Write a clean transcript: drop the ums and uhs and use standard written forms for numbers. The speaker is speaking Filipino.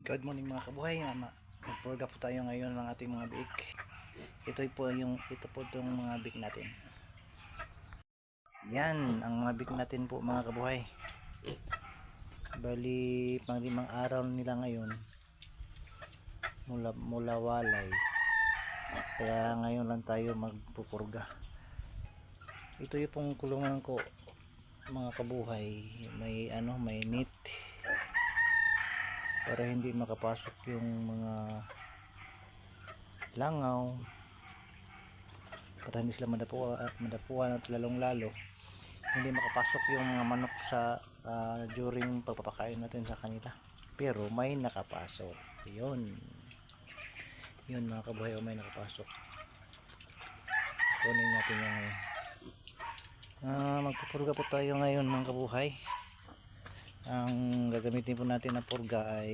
Good morning mga kabuhay. Magpurga po tayo ngayon ng ating mga biik. Ito po itong mga biik natin. Yan ang mga biik natin po mga kabuhay. Bali pang 5 araw nila ngayon mula walay. Kaya ngayon lang tayo magpupurga. Ito yung pong kulungan ko mga kabuhay. May net para hindi makapasok yung mga langaw, para hindi sila madapuan at lalong lalo hindi makapasok yung mga manok sa during pagpapakain natin sa kanila. Pero may nakapasok. Yun mga kabuhay, may nakapasok. Kunin natin yan ngayon. Magpupurga po tayo ngayon mga kabuhay. Ang gagamitin po natin na purga ay